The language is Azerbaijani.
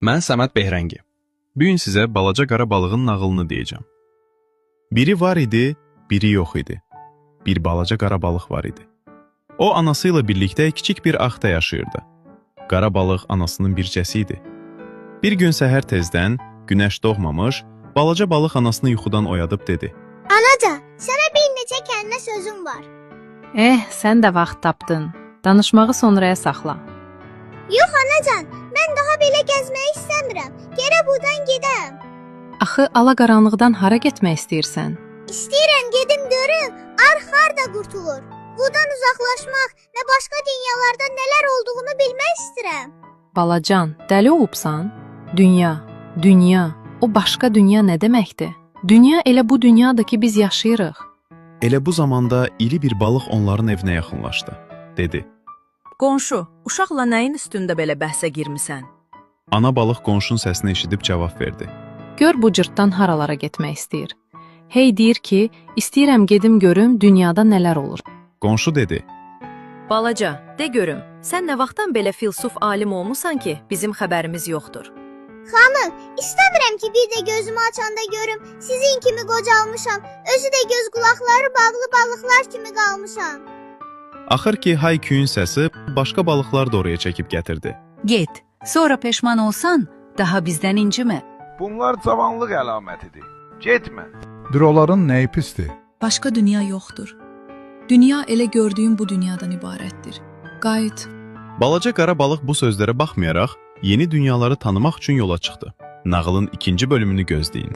Mən Səməd Behrəngi. Bu gün sizə balaca qara balığın nağılını deyəcəm. Biri var idi, biri yox idi. Bir balaca qara balıq var idi. O, anası ilə birlikdə kiçik bir axta yaşayırdı. Qara balıq anasının bircəsi idi. Bir gün səhər tezdən, günəş doğmamış, balaca balıq anasını yuxudan oyadıb dedi. Anaca, sənə bir neçə kəlmə sözüm var. Sən də vaxt tapdın. Danışmağı sonraya saxla. Yox anacan, mən daha belə gəzməyi istəmirəm. Gərək buradan gedəm. Axı ala-qaranlıqdan hara getmək istəyirsən? İstəyirəm gedim görüm, harda qurtulur. Buradan uzaqlaşmaq və başqa dünyalarda nələr olduğunu bilmək istəyirəm. Balacan, dəli olubsan? Dünya, o başqa dünya nə deməkdir? Dünya elə bu dünyadır ki, biz yaşayırıq. Elə bu zamanda iri bir balıq onların evinə yaxınlaşdı. Dedi. Qonşu, uşaqla nəyin üstündə belə bəhsə girmisən? Ana balıq qonşunun səsini eşidib cavab verdi. Gör bu cırtdan haralara getmək istəyir. Hey deyir ki, istəyirəm gedim görüm dünyada nələr olur. Qonşu dedi. Balaca, de görüm, sən nə vaxtdan belə filsuf alim olmusan ki, bizim xəbərimiz yoxdur? Xanım, istəmirəm ki, bir də gözümü açanda görüm, sizin kimi qocalmışam, özü də göz qulaqları bağlı balıqlar kimi qalmışam. Axır ki, hay-küyün səsi başqa balıqlar da oraya çəkib gətirdi. Get, sonra peşman olsan, daha bizdən incimə. Bunlar cavanlıq əlamətidir. Getmə. Droların nəyi pisdir? Başqa dünya yoxdur. Dünya elə gördüyün bu dünyadan ibarətdir. Qayıt. Balaca qara balıq bu sözlərə baxmayaraq, yeni dünyaları tanımaq üçün yola çıxdı. Nağılın ikinci bölümünü gözləyin.